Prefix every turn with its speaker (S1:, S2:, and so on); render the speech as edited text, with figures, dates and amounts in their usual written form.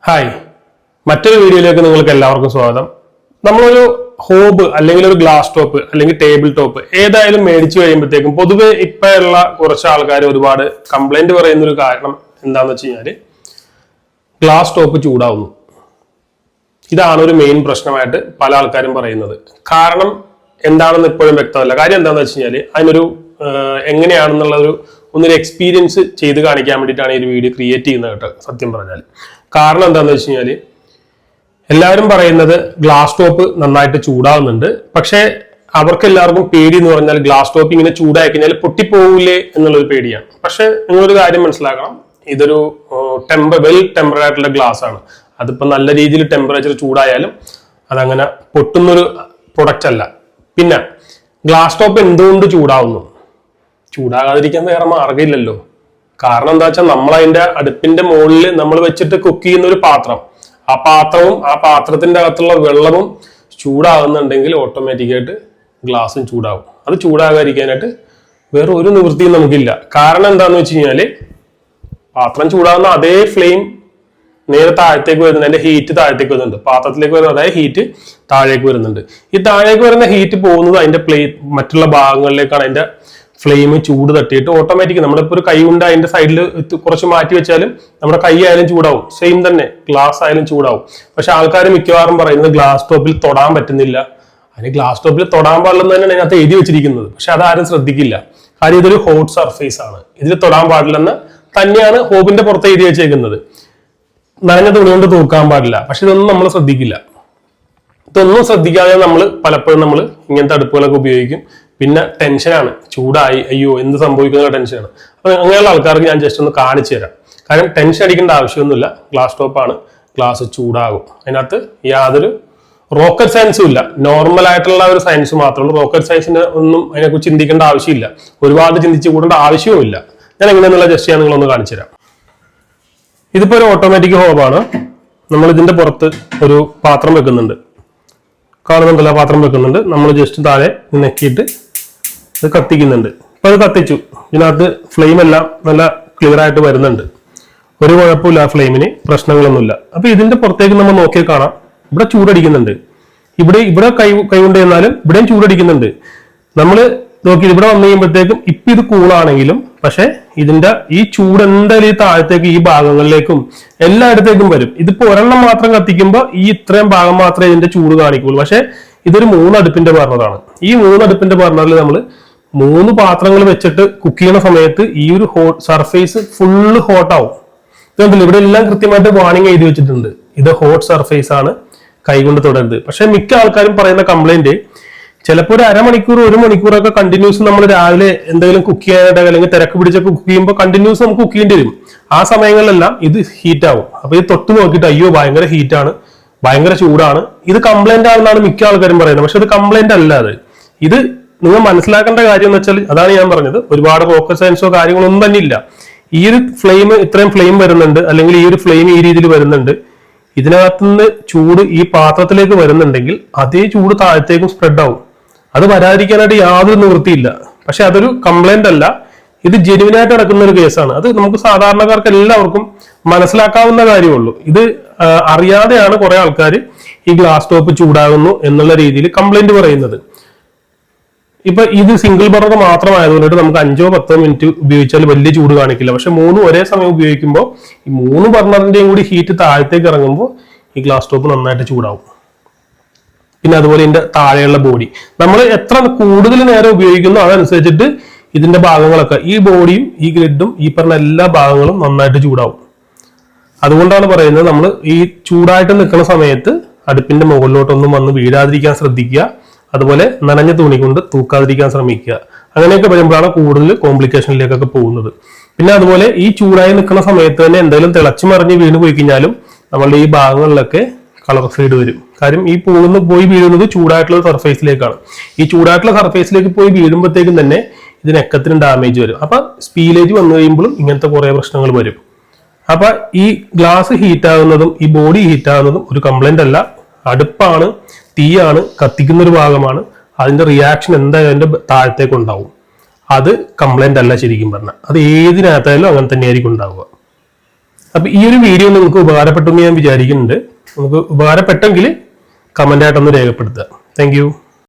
S1: Hi, മറ്റൊരു വീഡിയോയിലേക്ക് നിങ്ങൾക്ക് എല്ലാവർക്കും സ്വാഗതം. നമ്മളൊരു ഹോബ് അല്ലെങ്കിൽ ഒരു ഗ്ലാസ് ടോപ്പ് അല്ലെങ്കിൽ ടേബിൾ ടോപ്പ് ഏതായാലും മേടിച്ചു കഴിയുമ്പോഴത്തേക്കും പൊതുവെ ഇപ്പോഴുള്ള കുറച്ച് ആൾക്കാർ ഒരുപാട് കംപ്ലൈന്റ് പറയുന്ന ഒരു കാരണം എന്താണെന്ന് വെച്ച് കഴിഞ്ഞാൽ ഗ്ലാസ് ടോപ്പ് ചൂടാവുന്നു. ഇതാണ് ഒരു മെയിൻ പ്രശ്നമായിട്ട് പല ആൾക്കാരും പറയുന്നത്. കാരണം എന്താണെന്ന് ഇപ്പോഴും വ്യക്തമല്ല. കാര്യം എന്താണെന്ന് വെച്ച് കഴിഞ്ഞാൽ അതിനൊരു എങ്ങനെയാണെന്നുള്ള ഒന്നൊരു എക്സ്പീരിയൻസ് ചെയ്ത് കാണിക്കാൻ വേണ്ടിയിട്ടാണ് ഈ ഒരു വീഡിയോ ക്രിയേറ്റ് ചെയ്യുന്നത് കേട്ടോ. സത്യം പറഞ്ഞാൽ കാരണം എന്താണെന്ന് വെച്ച് കഴിഞ്ഞാൽ എല്ലാവരും പറയുന്നത് ഗ്ലാസ് ടോപ്പ് നന്നായിട്ട് ചൂടാവുന്നുണ്ട്. പക്ഷേ അവർക്ക് എല്ലാവർക്കും പേടി എന്ന് പറഞ്ഞാൽ ഗ്ലാസ് ടോപ്പ് ഇങ്ങനെ ചൂടായി കഴിഞ്ഞാൽ പൊട്ടിപ്പോകില്ലേ എന്നുള്ളൊരു പേടിയാണ്. പക്ഷെ നിങ്ങളൊരു കാര്യം മനസ്സിലാക്കണം, ഇതൊരു വെൽ ടെമ്പറഡ് ആയിട്ടുള്ള ഗ്ലാസ് ആണ്. അതിപ്പോൾ നല്ല രീതിയിൽ ടെമ്പറേച്ചർ ചൂടായാലും അതങ്ങനെ പൊട്ടുന്നൊരു പ്രൊഡക്റ്റ് അല്ല. പിന്നെ ഗ്ലാസ് ടോപ്പ് എന്തുകൊണ്ട് ചൂടാവുന്നു? ചൂടാകാതിരിക്കാൻ വേറെ മാർഗ്ഗമില്ലല്ലോ. കാരണം എന്താ വെച്ചാൽ നമ്മൾ അതിന്റെ അടുപ്പിന്റെ മുകളിൽ നമ്മൾ വെച്ചിട്ട് കുക്ക് ചെയ്യുന്ന ഒരു പാത്രം, ആ പാത്രവും ആ പാത്രത്തിന്റെ അകത്തുള്ള വെള്ളവും ചൂടാകുന്നുണ്ടെങ്കിൽ ഓട്ടോമാറ്റിക്കായിട്ട് ഗ്ലാസും ചൂടാവും. അത് ചൂടാകാതിരിക്കാനായിട്ട് വേറെ ഒരു നിവൃത്തിയും നമുക്കില്ല. കാരണം എന്താന്ന് വെച്ച് കഴിഞ്ഞാല് പാത്രം ചൂടാകുന്ന അതേ ഫ്ലെയിം നേരെ താഴത്തേക്ക് വരുന്നുണ്ട്, അതിന്റെ ഹീറ്റ് താഴത്തേക്ക് വരുന്നുണ്ട്, പാത്രത്തിലേക്ക് വരുന്ന അതേ ഹീറ്റ് താഴേക്ക് വരുന്നുണ്ട്. ഈ താഴേക്ക് വരുന്ന ഹീറ്റ് പോകുന്നത് അതിന്റെ മറ്റുള്ള ഭാഗങ്ങളിലേക്കാണ്. അതിന്റെ ഫ്ലെയിം ചൂട് തട്ടിയിട്ട് ഓട്ടോമാറ്റിക് നമ്മളിപ്പോ ഒരു കൈ കൊണ്ട് അതിന്റെ സൈഡിൽ കുറച്ച് മാറ്റി വെച്ചാലും നമ്മുടെ കൈ ആയാലും ചൂടാവും. സെയിം തന്നെ ഗ്ലാസ് ആയാലും ചൂടാവും. പക്ഷെ ആൾക്കാർ മിക്കവാറും പറയുന്നത് ഗ്ലാസ് ടോപ്പിൽ തൊടാൻ പറ്റുന്നില്ല. അതിന് ഗ്ലാസ് ടോപ്പിൽ തൊടാൻ പാടില്ലെന്ന് തന്നെയാണ് അതിനകത്ത് എഴുതി വെച്ചിരിക്കുന്നത്. പക്ഷെ അതാരും ശ്രദ്ധിക്കില്ല. കാര്യം ഇതൊരു ഹോട്ട് സർഫേസ് ആണ്, ഇതിൽ തൊടാൻ പാടില്ലെന്ന് തന്നെയാണ് ഹോബിന്റെ പുറത്ത് എഴുതി വെച്ചേക്കുന്നത്. നനഞ്ഞ തുണി കൊണ്ട് തൂക്കാൻ പാടില്ല. പക്ഷെ ഇതൊന്നും നമ്മൾ ശ്രദ്ധിക്കില്ല. ഇതൊന്നും ശ്രദ്ധിക്കാതെ പലപ്പോഴും നമ്മൾ ഇങ്ങനത്തെ അടുപ്പുകളൊക്കെ ഉപയോഗിക്കും. പിന്നെ ടെൻഷനാണ്, ചൂടായി അയ്യോ എന്ത് സംഭവിക്കുന്ന ടെൻഷനാണ്. അപ്പൊ അങ്ങനെയുള്ള ആൾക്കാർക്ക് ഞാൻ ജസ്റ്റ് ഒന്ന് കാണിച്ചു തരാം. കാരണം ടെൻഷൻ അടിക്കേണ്ട ആവശ്യമൊന്നുമില്ല. ഗ്ലാസ് ടോപ്പാണ്, ഗ്ലാസ് ചൂടാകും. അതിനകത്ത് യാതൊരു റോക്കറ്റ് സയൻസും ഇല്ല. നോർമൽ ആയിട്ടുള്ള ഒരു സയൻസ് മാത്രമേ ഉള്ളൂ. റോക്കറ്റ് സയൻസിന് ഒന്നും അതിനെക്കുറിച്ച് ചിന്തിക്കേണ്ട ആവശ്യമില്ല. ഒരുപാട് ചിന്തിച്ചു കൂടേണ്ട ആവശ്യവും ഇല്ല. ഞാൻ എങ്ങനെയെന്നുള്ള ജസ്റ്റ് ഞാൻ നിങ്ങളൊന്ന് കാണിച്ചു തരാം. ഇതിപ്പോ ഒരു ഓട്ടോമാറ്റിക് ഹോബാണ്. നമ്മൾ ഇതിന്റെ പുറത്ത് ഒരു പാത്രം വെക്കുന്നുണ്ട്, കാണുന്നുണ്ടല്ലോ, പാത്രം വെക്കുന്നുണ്ട്. നമ്മൾ ജസ്റ്റ് താഴെ നെക്കിയിട്ട് ഇത് കത്തിക്കുന്നുണ്ട്. ഇപ്പൊ അത് കത്തിച്ചു. ഇതിനകത്ത് ഫ്ലെയിം എല്ലാം നല്ല ക്ലിയർ ആയിട്ട് വരുന്നുണ്ട്. ഒരു കുഴപ്പമില്ല, ഫ്ലെയിമിന് പ്രശ്നങ്ങളൊന്നുമില്ല. അപ്പൊ ഇതിന്റെ പുറത്തേക്ക് നമ്മൾ നോക്കിയാൽ കാണാം ഇവിടെ ചൂടടിക്കുന്നുണ്ട്. ഇവിടെ കൈ കൊണ്ട് ചെന്നാലും ഇവിടെയും ചൂടടിക്കുന്നുണ്ട്. നമ്മൾ നോക്കി ഇവിടെ വന്നു കഴിയുമ്പോഴത്തേക്കും ഇപ്പൊ ഇത് കൂളാണെങ്കിലും പക്ഷെ ഇതിന്റെ ഈ ചൂട് എന്തായാലും ഈ താഴത്തേക്ക് ഈ ഭാഗങ്ങളിലേക്കും എല്ലായിടത്തേക്കും വരും. ഇതിപ്പോ ഒരെണ്ണം മാത്രം കത്തിക്കുമ്പോൾ ഈ ഇത്രയും ഭാഗം മാത്രമേ ഇതിന്റെ ചൂട് കാണിക്കുള്ളൂ. പക്ഷെ ഇതൊരു 3 അടുപ്പിന്റെ ബർണറാണ്. ഈ 3 അടുപ്പിന്റെ ബർണറിൽ നമ്മൾ 3 പാത്രങ്ങൾ വെച്ചിട്ട് കുക്ക് ചെയ്യുന്ന സമയത്ത് ഈ ഒരു സർഫേസ് ഫുള്ള് ഹോട്ടാവും. ഇതുണ്ടല്ലോ, ഇവിടെ എല്ലാം കൃത്യമായിട്ട് വാർണിംഗ് എഴുതി വെച്ചിട്ടുണ്ട്. ഇത് ഹോട്ട് സർഫേസ് ആണ്, കൈകൊണ്ട് തുടരുത്. പക്ഷെ മിക്ക ആൾക്കാരും പറയുന്ന കംപ്ലൈന്റ്, ചിലപ്പോൾ ഒരു അരമണിക്കൂർ 1 മണിക്കൂറൊക്കെ കണ്ടിന്യൂസ് നമ്മൾ രാവിലെ എന്തെങ്കിലും കുക്ക് ചെയ്യാനായിട്ട് അല്ലെങ്കിൽ തിരക്ക് പിടിച്ചൊക്കെ കുക്ക് ചെയ്യുമ്പോൾ കണ്ടിന്യൂസ് നമുക്ക് കുക്ക് ചെയ്യേണ്ടി വരും. ആ സമയങ്ങളിലെല്ലാം ഇത് ഹീറ്റ് ആവും. അപ്പൊ ഇത് തൊട്ട് നോക്കിയിട്ട് അയ്യോ ഭയങ്കര ഹീറ്റാണ്, ഭയങ്കര ചൂടാണ്, ഇത് കംപ്ലൈന്റ് ആണെന്നാണ് മിക്ക ആൾക്കാരും പറയുന്നത്. പക്ഷെ ഇത് കംപ്ലൈന്റ് അല്ല. ഇത് നിങ്ങൾ മനസ്സിലാക്കേണ്ട കാര്യം എന്ന് വെച്ചാൽ അതാണ് ഞാൻ പറഞ്ഞത്, ഒരുപാട് റോക്കറ്റ് സയൻസോ കാര്യങ്ങളോ ഒന്നും തന്നെ ഇല്ല. ഈ ഒരു ഫ്ലെയിം, ഇത്രയും ഫ്ലെയിം വരുന്നുണ്ട്, അല്ലെങ്കിൽ ഈ ഒരു ഫ്ലെയിം ഈ രീതിയിൽ വരുന്നുണ്ട്, ഇതിനകത്തുനിന്ന് ചൂട് ഈ പാത്രത്തിലേക്ക് വരുന്നുണ്ടെങ്കിൽ അതേ ചൂട് താഴത്തേക്കും സ്പ്രെഡ് ആവും. അത് വരാതിരിക്കാനായിട്ട് യാതൊരു നിവൃത്തിയില്ല. പക്ഷെ അതൊരു കംപ്ലൈന്റ് അല്ല, ഇത് ജെന്യുവിനായിട്ട് നടക്കുന്ന ഒരു കേസാണ്. അത് നമുക്ക് സാധാരണക്കാർക്ക് എല്ലാവർക്കും മനസ്സിലാക്കാവുന്ന കാര്യമുള്ളൂ. ഇത് അറിയാതെയാണ് കുറെ ആൾക്കാർ ഈ ഗ്ലാസ് ടോപ്പ് ചൂടാകുന്നു എന്നുള്ള രീതിയിൽ കംപ്ലൈന്റ് പറയുന്നത്. ഇപ്പൊ ഇത് സിംഗിൾ ബർണർ മാത്രമായതുകൊണ്ട് നമുക്ക് 5-10 മിനിറ്റ് ഉപയോഗിച്ചാൽ വലിയ ചൂട് കാണിക്കില്ല. പക്ഷെ 3 ഒരേ സമയം ഉപയോഗിക്കുമ്പോൾ ഈ 3 ബർണറിന്റെയും കൂടി ഹീറ്റ് താഴത്തേക്ക് ഇറങ്ങുമ്പോൾ ഈ ഗ്ലാസ് ടോപ്പ് നന്നായിട്ട് ചൂടാവും. പിന്നെ അതുപോലെ ഇതിന്റെ താഴെയുള്ള ബോഡി നമ്മൾ എത്ര കൂടുതൽ നേരം ഉപയോഗിക്കുന്നു അതനുസരിച്ചിട്ട് ഇതിന്റെ ഭാഗങ്ങളൊക്കെ, ഈ ബോഡിയും ഈ ഗ്രിഡും ഈ പറഞ്ഞ എല്ലാ ഭാഗങ്ങളും നന്നായിട്ട് ചൂടാവും. അതുകൊണ്ടാണ് പറയുന്നത് നമ്മൾ ഈ ചൂടായിട്ട് നിൽക്കുന്ന സമയത്ത് അടുപ്പിന്റെ മുകളിലോട്ടൊന്നും വന്ന് വീഴാതിരിക്കാൻ ശ്രദ്ധിക്കുക. അതുപോലെ നനഞ്ഞ തുണി കൊണ്ട് തൂക്കാതിരിക്കാൻ ശ്രമിക്കുക. അങ്ങനെയൊക്കെ വരുമ്പോഴാണ് കൂടുതൽ കോംപ്ലിക്കേഷനിലേക്കൊക്കെ പോകുന്നത്. പിന്നെ അതുപോലെ ഈ ചൂടായി നിൽക്കുന്ന സമയത്ത് തന്നെ എന്തെങ്കിലും തിളച്ചു മറിഞ്ഞ് വീണ് പോയി കഴിഞ്ഞാലും നമ്മളുടെ ഈ ഭാഗങ്ങളിലൊക്കെ കളർ ഫെയ്ഡ് വരും. കാര്യം ഈ പോയി വീഴുന്നത് ചൂടായിട്ടുള്ള സർഫേസിലേക്കാണ്. ഈ ചൂടായിട്ടുള്ള സർഫേസിലേക്ക് പോയി വീഴുമ്പോഴത്തേക്കും തന്നെ ഇതിന് എക്കത്തിന് ഡാമേജ് വരും. അപ്പൊ സ്പീലേജ് വന്നു കഴിയുമ്പോഴും ഇങ്ങനത്തെ കുറെ പ്രശ്നങ്ങൾ വരും. അപ്പൊ ഈ ഗ്ലാസ് ഹീറ്റ് ആകുന്നതും ഈ ബോഡി ഹീറ്റ് ആകുന്നതും ഒരു കംപ്ലൈന്റ് അല്ല, അടുപ്പാണ്, തീയാണ്, കത്തിക്കുന്ന ഒരു ഭാഗമാണ്. അതിന്റെ റിയാക്ഷൻ എന്തായാലും അതിന്റെ താഴത്തേക്ക് ഉണ്ടാവും. അത് കംപ്ലൈന്റ് അല്ല ശരിക്കും പറഞ്ഞാൽ. അത് ഏതിനകത്തായാലും അങ്ങനെ തന്നെയായിരിക്കും ഉണ്ടാവുക. അപ്പൊ ഈ ഒരു വീഡിയോ നിങ്ങൾക്ക് ഉപകാരപ്പെട്ടു എന്ന് ഞാൻ വിചാരിക്കുന്നുണ്ട്. നമുക്ക് ഉപകാരപ്പെട്ടെങ്കിൽ കമന്റ് ആയിട്ടൊന്ന് രേഖപ്പെടുത്തുക. Thank you.